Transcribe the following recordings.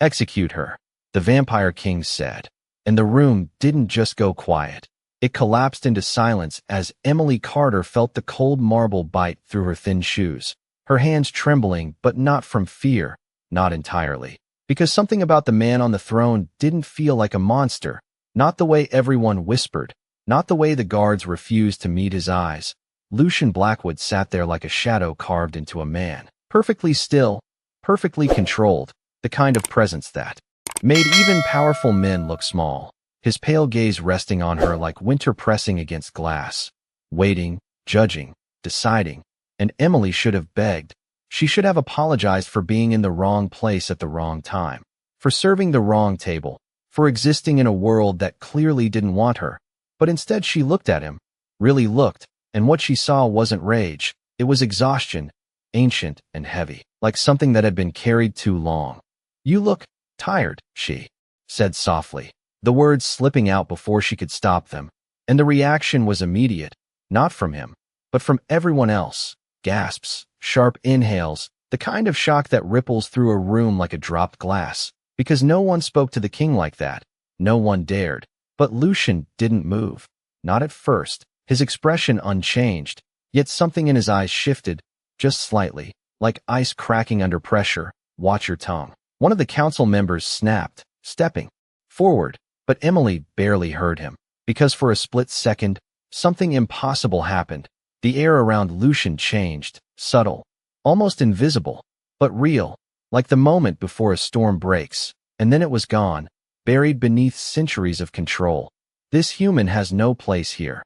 Execute her, the Vampire King said. And the room didn't just go quiet. It collapsed into silence as Emily Carter felt the cold marble bite through her thin shoes, her hands trembling, but not from fear, not entirely. Because something about the man on the throne didn't feel like a monster, not the way everyone whispered, not the way the guards refused to meet his eyes. Lucian Blackwood sat there like a shadow carved into a man, perfectly still, perfectly controlled, the kind of presence that made even powerful men look small, his pale gaze resting on her like winter pressing against glass, waiting, judging, deciding. And Emily should have begged. She should have apologized for being in the wrong place at the wrong time, for serving the wrong table, for existing in a world that clearly didn't want her. But instead she looked at him, really looked, and what she saw wasn't rage. It was exhaustion, ancient and heavy, like something that had been carried too long. "You look tired," she said softly, the words slipping out before she could stop them. And the reaction was immediate, not from him, but from everyone else. Gasps, sharp inhales, the kind of shock that ripples through a room like a dropped glass, because no one spoke to the king like that. No one dared. But Lucian didn't move. Not at first, his expression unchanged, yet something in his eyes shifted, just slightly, like ice cracking under pressure. "Watch your tongue." One of the council members snapped, stepping forward, but Emily barely heard him, because for a split second, something impossible happened. The air around Lucian changed, subtle, almost invisible, but real, like the moment before a storm breaks, and then it was gone, buried beneath centuries of control. "This human has no place here."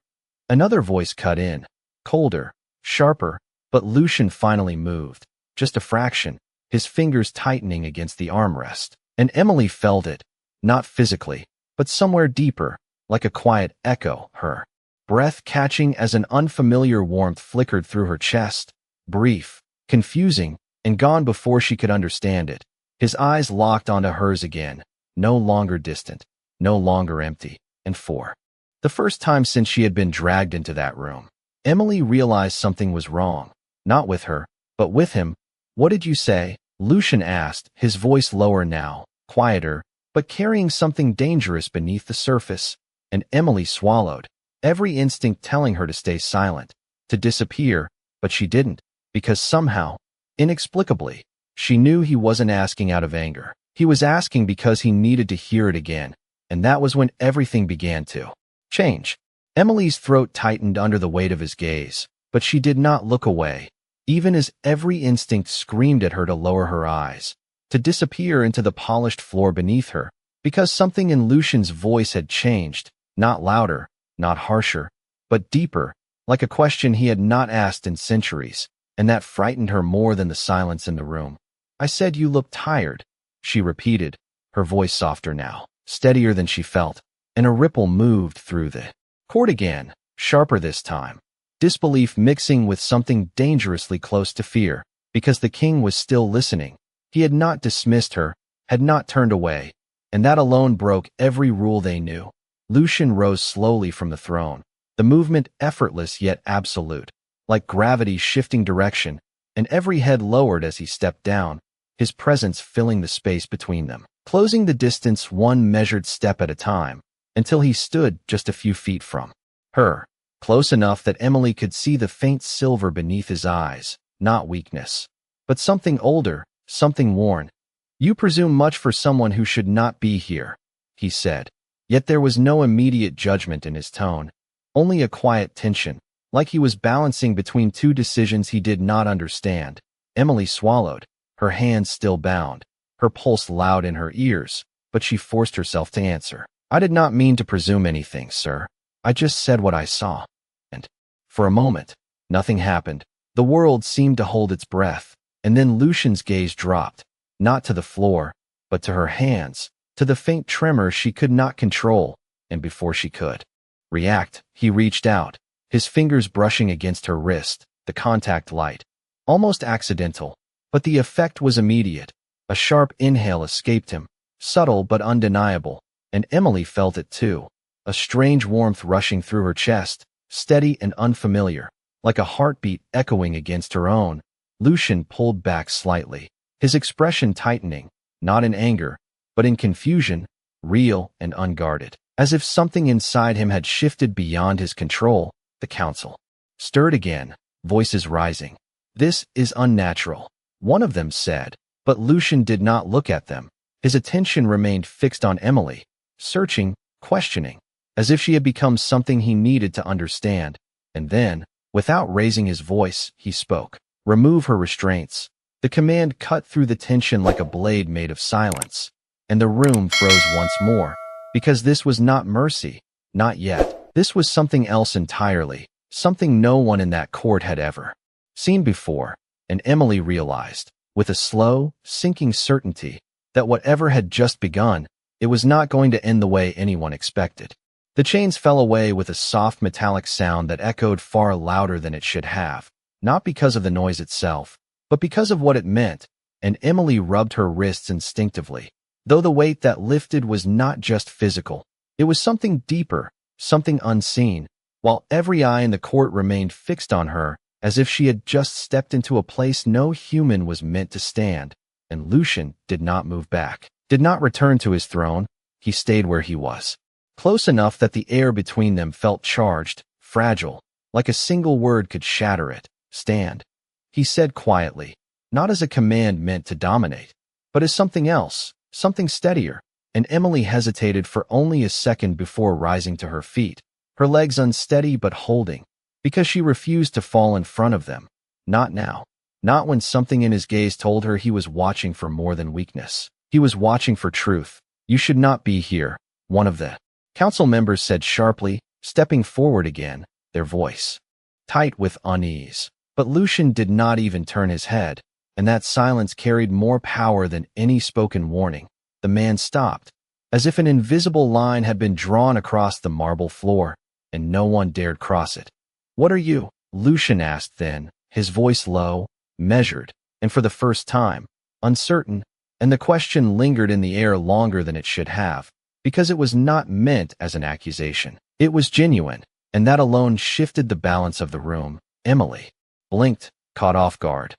Another voice cut in, colder, sharper, but Lucian finally moved, just a fraction, his fingers tightening against the armrest. And Emily felt it, not physically, but somewhere deeper, like a quiet echo, her breath catching as an unfamiliar warmth flickered through her chest, brief, confusing, and gone before she could understand it. His eyes locked onto hers again, no longer distant, no longer empty, and for the first time since she had been dragged into that room, Emily realized something was wrong, not with her, but with him. "What did you say?" Lucian asked, his voice lower now, quieter, but carrying something dangerous beneath the surface. And Emily swallowed, every instinct telling her to stay silent, to disappear, but she didn't, because somehow, inexplicably, she knew he wasn't asking out of anger. He was asking because he needed to hear it again, and that was when everything began to change. Emily's throat tightened under the weight of his gaze, but she did not look away, even as every instinct screamed at her to lower her eyes, to disappear into the polished floor beneath her, because something in Lucian's voice had changed, not louder, not harsher, but deeper, like a question he had not asked in centuries, and that frightened her more than the silence in the room. "I said you looked tired," she repeated, her voice softer now, steadier than she felt, and a ripple moved through the court again, sharper this time, disbelief mixing with something dangerously close to fear, because the king was still listening. He had not dismissed her, had not turned away, and that alone broke every rule they knew. Lucian rose slowly from the throne, the movement effortless yet absolute, like gravity shifting direction, and every head lowered as he stepped down, his presence filling the space between them, closing the distance one measured step at a time, until he stood just a few feet from her, close enough that Emily could see the faint silver beneath his eyes, not weakness, but something older, something worn. "You presume much for someone who should not be here," he said. Yet there was no immediate judgment in his tone, only a quiet tension, like he was balancing between two decisions he did not understand. Emily swallowed, her hands still bound, her pulse loud in her ears, but she forced herself to answer. "I did not mean to presume anything, sir. I just said what I saw." And for a moment, nothing happened. The world seemed to hold its breath, and then Lucian's gaze dropped, not to the floor, but to her hands, to the faint tremor she could not control, and before she could react, he reached out, his fingers brushing against her wrist, the contact light, almost accidental, but the effect was immediate. A sharp inhale escaped him, subtle but undeniable, and Emily felt it too, a strange warmth rushing through her chest, steady and unfamiliar, like a heartbeat echoing against her own. Lucian pulled back slightly, his expression tightening, not in anger, but in confusion, real and unguarded. As if something inside him had shifted beyond his control, the council stirred again, voices rising. "This is unnatural," one of them said, but Lucian did not look at them. His attention remained fixed on Emily, searching, questioning, as if she had become something he needed to understand. And then, without raising his voice, he spoke. "Remove her restraints." The command cut through the tension like a blade made of silence, and the room froze once more, because this was not mercy, not yet. This was something else entirely, something no one in that court had ever seen before, and Emily realized, with a slow, sinking certainty, that whatever had just begun, it was not going to end the way anyone expected. The chains fell away with a soft metallic sound that echoed far louder than it should have, not because of the noise itself, but because of what it meant, and Emily rubbed her wrists instinctively. Though the weight that lifted was not just physical, it was something deeper, something unseen, while every eye in the court remained fixed on her, as if she had just stepped into a place no human was meant to stand. And Lucian did not move back, did not return to his throne. He stayed where he was, close enough that the air between them felt charged, fragile, like a single word could shatter it. "Stand," he said quietly, not as a command meant to dominate, but as something else, something steadier. And Emily hesitated for only a second before rising to her feet, her legs unsteady but holding, because she refused to fall in front of them. Not now. Not when something in his gaze told her he was watching for more than weakness. He was watching for truth. "You should not be here," one of the council members said sharply, stepping forward again, their voice tight with unease. But Lucian did not even turn his head, and that silence carried more power than any spoken warning. The man stopped, as if an invisible line had been drawn across the marble floor, and no one dared cross it. "What are you?" Lucian asked then, his voice low, measured, and for the first time, uncertain, and the question lingered in the air longer than it should have, because it was not meant as an accusation. It was genuine, and that alone shifted the balance of the room. Emily blinked, caught off guard.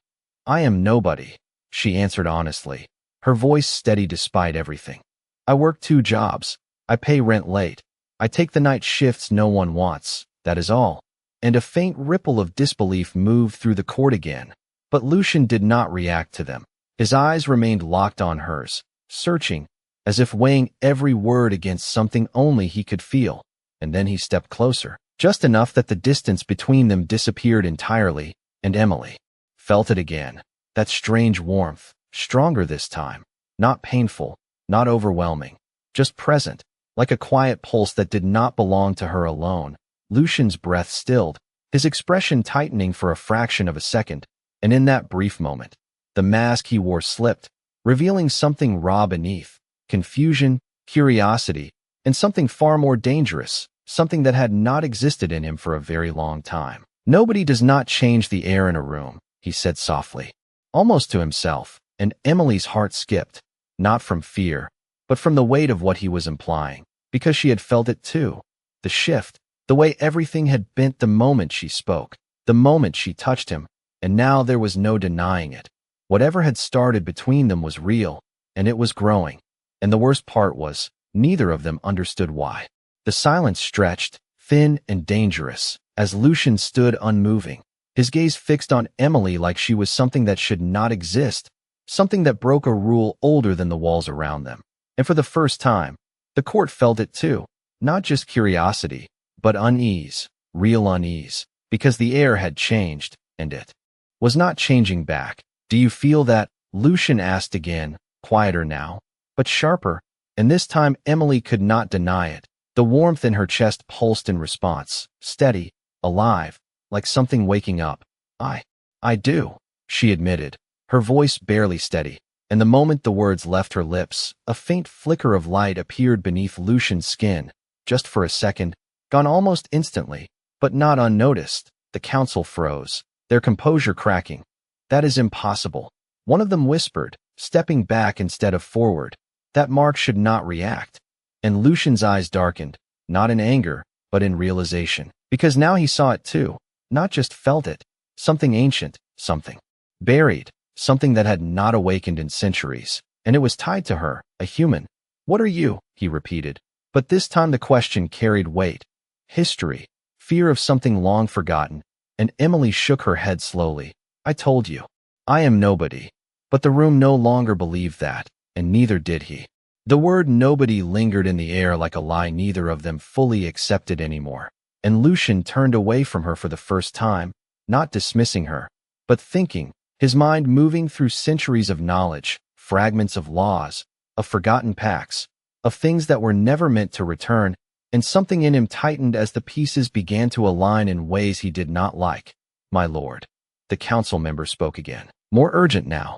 "I am nobody," she answered honestly, her voice steady despite everything. "I work 2 jobs. I pay rent late. I take the night shifts no one wants, that is all." And a faint ripple of disbelief moved through the court again. But Lucian did not react to them. His eyes remained locked on hers, searching, as if weighing every word against something only he could feel. And then he stepped closer, just enough that the distance between them disappeared entirely, and Emily felt it again. That strange warmth, stronger this time, not painful, not overwhelming, just present, like a quiet pulse that did not belong to her alone. Lucian's breath stilled, his expression tightening for a fraction of a second, and in that brief moment, the mask he wore slipped, revealing something raw beneath: confusion, curiosity, and something far more dangerous, something that had not existed in him for a very long time. "Nobody does not change the air in a room," he said softly, almost to himself, and Emily's heart skipped, not from fear, but from the weight of what he was implying, because she had felt it too. The shift, the way everything had bent the moment she spoke, the moment she touched him, and now there was no denying it. Whatever had started between them was real, and it was growing. And the worst part was, neither of them understood why. The silence stretched, thin and dangerous, as Lucian stood unmoving, his gaze fixed on Emily like she was something that should not exist, something that broke a rule older than the walls around them. And for the first time, the court felt it too, not just curiosity, but unease, real unease, because the air had changed, and it was not changing back. "Do you feel that?" Lucian asked again, quieter now, but sharper, and this time Emily could not deny it. The warmth in her chest pulsed in response, steady, alive, like something waking up. I do," she admitted, her voice barely steady, and the moment the words left her lips, a faint flicker of light appeared beneath Lucian's skin, just for a second, gone almost instantly, but not unnoticed. The council froze, their composure cracking. "That is impossible," one of them whispered, stepping back instead of forward. "That Mark should not react." And Lucian's eyes darkened, not in anger, but in realization, because now he saw it too, not just felt it, something ancient, something buried, something that had not awakened in centuries. and it was tied to her, a human. "What are you?" he repeated. But this time the question carried weight. History, fear of something long forgotten, and Emily shook her head slowly. "I told you. I am nobody." But the room no longer believed that, and neither did he. The word nobody lingered in the air like a lie neither of them fully accepted anymore. And Lucian turned away from her for the first time, not dismissing her, but thinking, his mind moving through centuries of knowledge, fragments of laws, of forgotten pacts, of things that were never meant to return, and something in him tightened as the pieces began to align in ways he did not like. "My lord," the council member spoke again, more urgent now.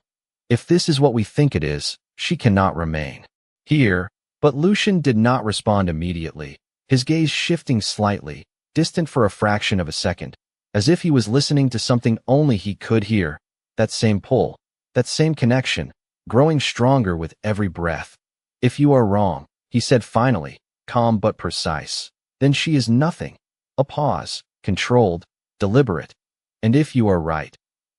"If this is what we think it is, she cannot remain here." But Lucian did not respond immediately, his gaze shifting slightly, distant for a fraction of a second, as if he was listening to something only he could hear, that same pull, that same connection, growing stronger with every breath. "If you are wrong," he said finally, calm but precise, "then she is nothing." A pause, controlled, deliberate. "And if you are right,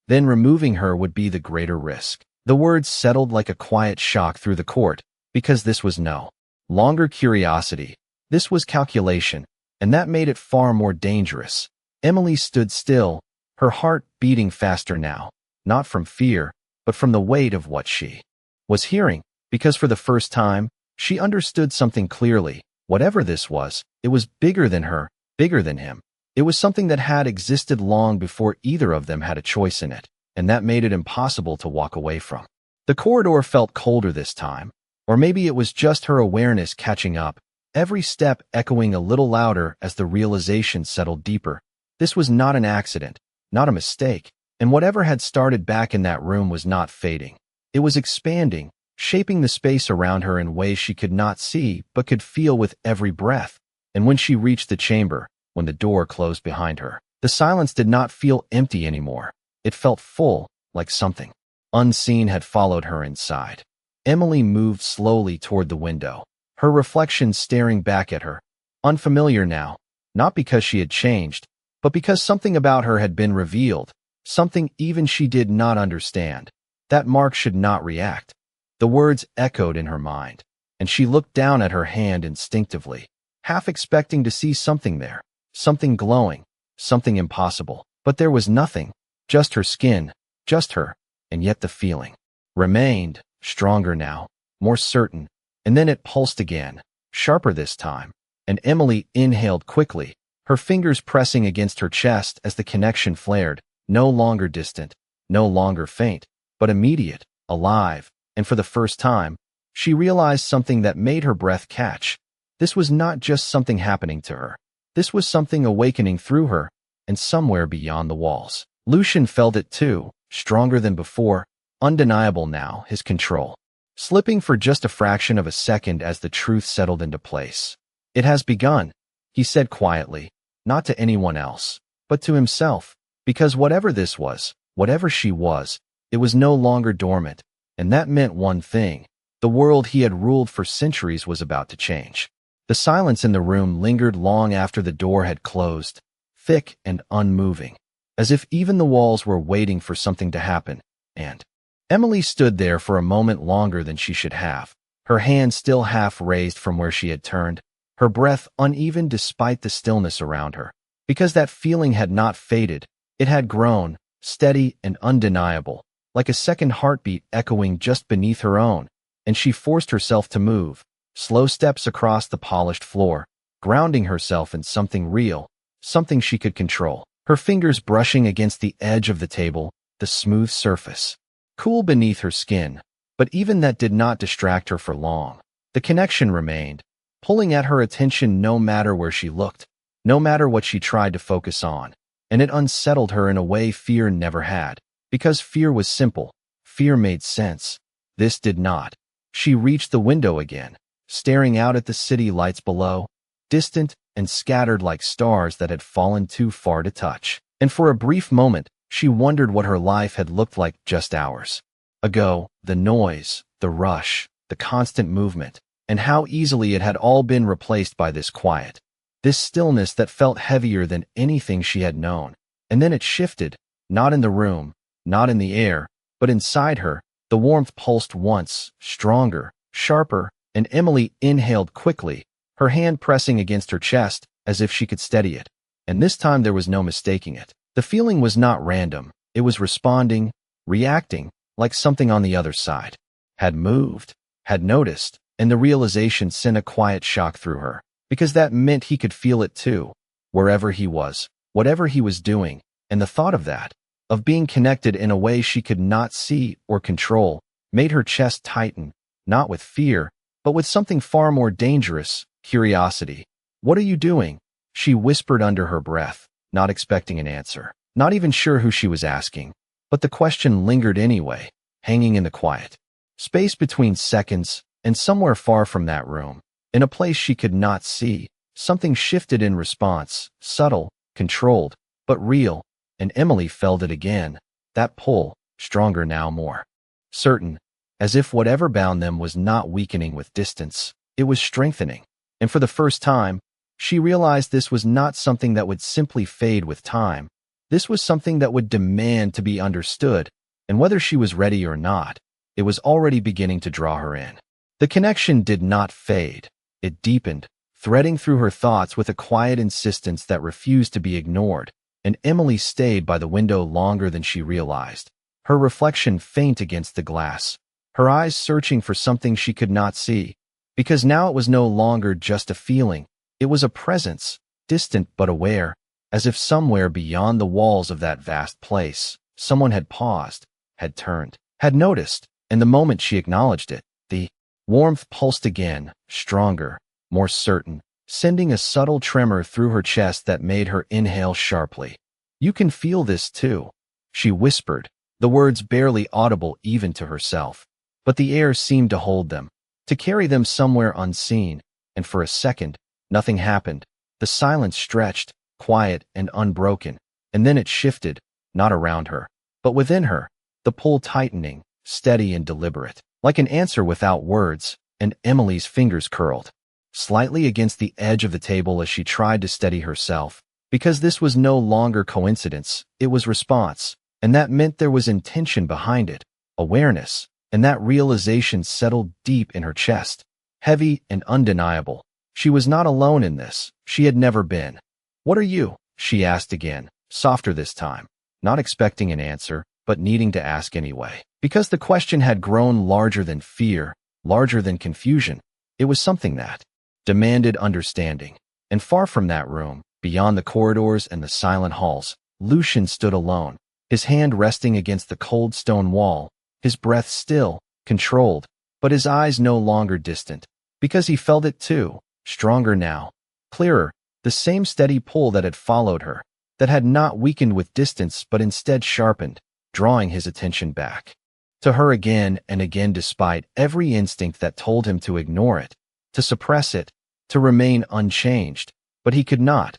then removing her would be the greater risk." The words settled like a quiet shock through the court, because this was no longer curiosity, this was calculation, and that made it far more dangerous. Emily stood still, her heart beating faster now, not from fear, but from the weight of what she was hearing, because for the first time, she understood something clearly. Whatever this was, it was bigger than her, bigger than him. It was something that had existed long before either of them had a choice in it, and that made it impossible to walk away from. The corridor felt colder this time, or maybe it was just her awareness catching up, every step echoing a little louder as the realization settled deeper. This was not an accident, not a mistake, and whatever had started back in that room was not fading. It was expanding, shaping the space around her in ways she could not see but could feel with every breath. And when she reached the chamber, when the door closed behind her, the silence did not feel empty anymore. It felt full, like something unseen had followed her inside. Emily moved slowly toward the window, her reflection staring back at her, unfamiliar now, not because she had changed, but because something about her had been revealed, something even she did not understand. That Mark should not react. The words echoed in her mind, and she looked down at her hand instinctively, half expecting to see something there, something glowing, something impossible. But there was nothing, just her skin, just her, and yet the feeling remained, stronger now, more certain, and then it pulsed again, sharper this time, and Emily inhaled quickly, her fingers pressing against her chest as the connection flared, no longer distant, no longer faint, but immediate, alive, and for the first time, she realized something that made her breath catch. This was not just something happening to her. This was something awakening through her, and somewhere beyond the walls. Lucian felt it too, stronger than before, undeniable now, his control slipping for just a fraction of a second as the truth settled into place. "It has begun," he said quietly, not to anyone else, but to himself, because whatever this was, whatever she was, it was no longer dormant, and that meant one thing: the world he had ruled for centuries was about to change. The silence in the room lingered long after the door had closed, thick and unmoving, as if even the walls were waiting for something to happen, and Emily stood there for a moment longer than she should have, her hand still half raised from where she had turned, her breath uneven despite the stillness around her, because that feeling had not faded, it had grown, steady and undeniable, like a second heartbeat echoing just beneath her own, and she forced herself to move, slow steps across the polished floor, grounding herself in something real, something she could control, her fingers brushing against the edge of the table, the smooth surface cool beneath her skin. But even that did not distract her for long. The connection remained, pulling at her attention no matter where she looked, no matter what she tried to focus on, and it unsettled her in a way fear never had, because fear was simple, fear made sense. This did not. She reached the window again, staring out at the city lights below, distant and scattered like stars that had fallen too far to touch. And for a brief moment, she wondered what her life had looked like just hours ago, the noise, the rush, the constant movement, and how easily it had all been replaced by this quiet, this stillness that felt heavier than anything she had known. And then it shifted, not in the room, not in the air, but inside her, The warmth pulsed once, stronger, sharper, and Emily inhaled quickly, her hand pressing against her chest as if she could steady it. And this time there was no mistaking it. The feeling was not random. It was responding, reacting, like something on the other side had moved, had noticed, and the realization sent a quiet shock through her, because that meant he could feel it too, wherever he was, whatever he was doing, and the thought of that, of being connected in a way she could not see or control, made her chest tighten, not with fear, but with something far more dangerous, curiosity. "What are you doing?" she whispered under her breath, not expecting an answer, not even sure who she was asking. But the question lingered anyway, hanging in the quiet space between seconds, and somewhere far from that room, in a place she could not see, something shifted in response, subtle, controlled, but real, and Emily felt it again, that pull, stronger now, more certain, as if whatever bound them was not weakening with distance, it was strengthening. And for the first time, she realized this was not something that would simply fade with time. This was something that would demand to be understood, and whether she was ready or not, it was already beginning to draw her in. The connection did not fade. It deepened, threading through her thoughts with a quiet insistence that refused to be ignored, and Emily stayed by the window longer than she realized, her reflection faint against the glass, her eyes searching for something she could not see, because now it was no longer just a feeling, it was a presence, distant but aware, as if somewhere beyond the walls of that vast place, someone had paused, had turned, had noticed, and the moment she acknowledged it, the warmth pulsed again, stronger, more certain, sending a subtle tremor through her chest that made her inhale sharply. "You can feel this too," she whispered, the words barely audible even to herself. But the air seemed to hold them, to carry them somewhere unseen, and for a second, nothing happened. The silence stretched, quiet and unbroken, and then it shifted, not around her, but within her, the pull tightening, steady and deliberate, like an answer without words, and Emily's fingers curled slightly against the edge of the table as she tried to steady herself, because this was no longer coincidence, it was response, and that meant there was intention behind it, awareness, and that realization settled deep in her chest, heavy and undeniable. She was not alone in this, she had never been. "What are you?" she asked again, softer this time, not expecting an answer, but needing to ask anyway. Because the question had grown larger than fear, larger than confusion. It was something that demanded understanding. And far from that room, beyond the corridors and the silent halls, Lucian stood alone, his hand resting against the cold stone wall, his breath still, controlled, but his eyes no longer distant, because he felt it too, stronger now, clearer, the same steady pull that had followed her, that had not weakened with distance but instead sharpened, drawing his attention back to her again and again despite every instinct that told him to ignore it, to suppress it, to remain unchanged. But he could not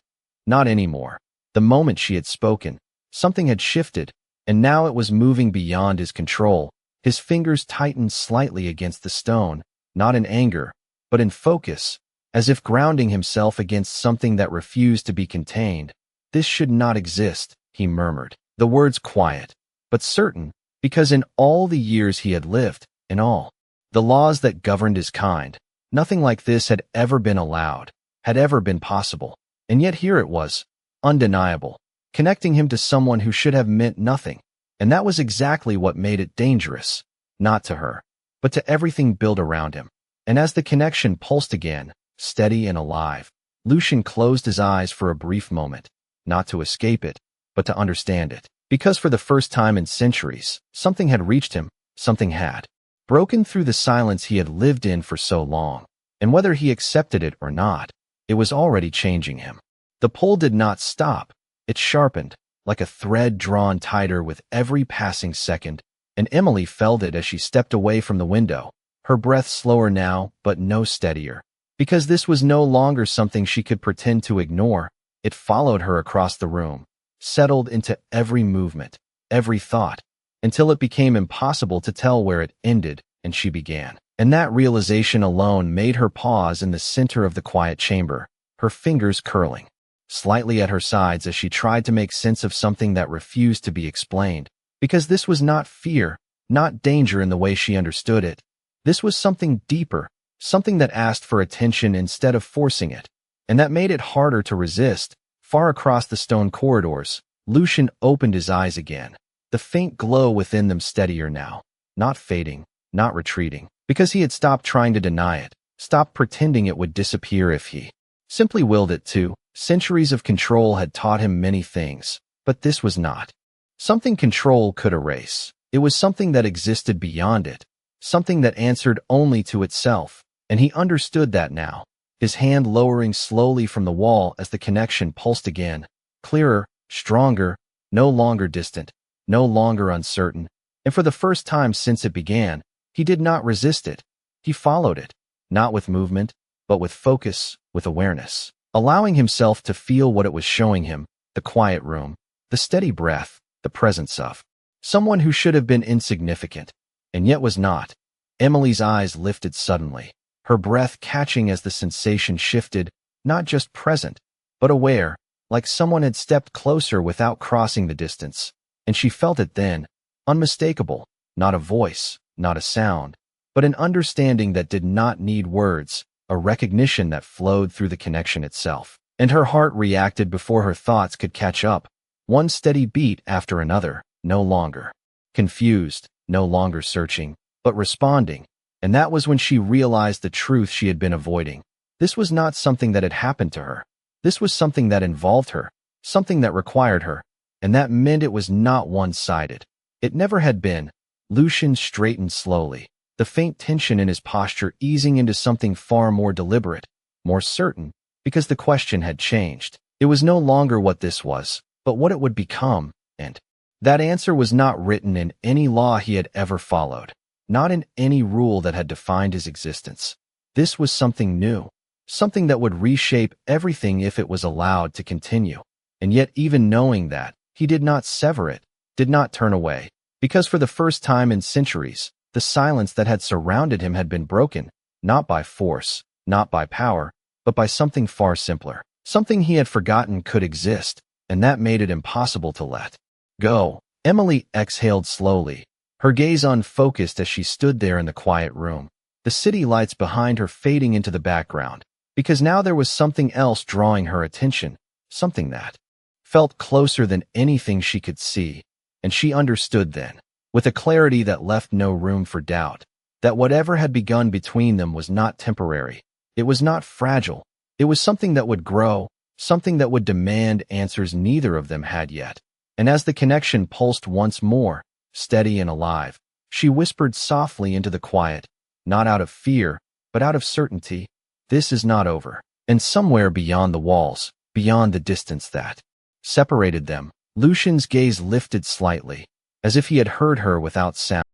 anymore. The moment she had spoken, something had shifted, and now it was moving beyond his control. His fingers tightened slightly against the stone, not in anger, but in focus, as if grounding himself against something that refused to be contained. "This should not exist," he murmured, the words quiet, but certain, because in all the years he had lived, in all the laws that governed his kind, nothing like this had ever been allowed, had ever been possible. And yet here it was, undeniable, connecting him to someone who should have meant nothing. And that was exactly what made it dangerous, not to her, but to everything built around him. And as the connection pulsed again, steady and alive, Lucian closed his eyes for a brief moment, not to escape it, but to understand it. Because for the first time in centuries, something had reached him, something had broken through the silence he had lived in for so long. And whether he accepted it or not, it was already changing him. The pull did not stop, it sharpened, like a thread drawn tighter with every passing second, and Emily felt it as she stepped away from the window, her breath slower now, but no steadier. Because this was no longer something she could pretend to ignore, it followed her across the room, settled into every movement, every thought, until it became impossible to tell where it ended and she began. And that realization alone made her pause in the center of the quiet chamber, her fingers curling slightly at her sides as she tried to make sense of something that refused to be explained. Because this was not fear, not danger in the way she understood it. This was something deeper, something that asked for attention instead of forcing it, and that made it harder to resist. Far across the stone corridors, Lucian opened his eyes again, the faint glow within them steadier now, not fading, not retreating, because he had stopped trying to deny it, stopped pretending it would disappear if he simply willed it to. Centuries of control had taught him many things, but this was not something control could erase. It was something that existed beyond it, something that answered only to itself, and he understood that now, his hand lowering slowly from the wall as the connection pulsed again, clearer, stronger, no longer distant, no longer uncertain, and for the first time since it began, he did not resist it. He followed it, not with movement, but with focus, with awareness, allowing himself to feel what it was showing him, the quiet room, the steady breath, the presence of someone who should have been insignificant, and yet was not. Emily's eyes lifted suddenly, her breath catching as the sensation shifted, not just present, but aware, like someone had stepped closer without crossing the distance, and she felt it then, unmistakable, not a voice, not a sound, but an understanding that did not need words, a recognition that flowed through the connection itself. And her heart reacted before her thoughts could catch up, one steady beat after another, no longer confused, no longer searching, but responding. And that was when she realized the truth she had been avoiding. This was not something that had happened to her. This was something that involved her, something that required her, and that meant it was not one-sided. It never had been. Lucian straightened slowly, the faint tension in his posture easing into something far more deliberate, more certain, because the question had changed. It was no longer what this was, but what it would become, and that answer was not written in any law he had ever followed, not in any rule that had defined his existence. This was something new, something that would reshape everything if it was allowed to continue. And yet, even knowing that, he did not sever it, did not turn away, because for the first time in centuries, the silence that had surrounded him had been broken, not by force, not by power, but by something far simpler, something he had forgotten could exist, and that made it impossible to let go. Emily exhaled slowly, her gaze unfocused as she stood there in the quiet room, the city lights behind her fading into the background, because now there was something else drawing her attention, something that felt closer than anything she could see, and she understood then, with a clarity that left no room for doubt, that whatever had begun between them was not temporary, it was not fragile, it was something that would grow, something that would demand answers neither of them had yet. And as the connection pulsed once more, steady and alive, she whispered softly into the quiet, not out of fear, but out of certainty, "This is not over." And somewhere beyond the walls, beyond the distance that separated them, Lucian's gaze lifted slightly, as if he had heard her without sound.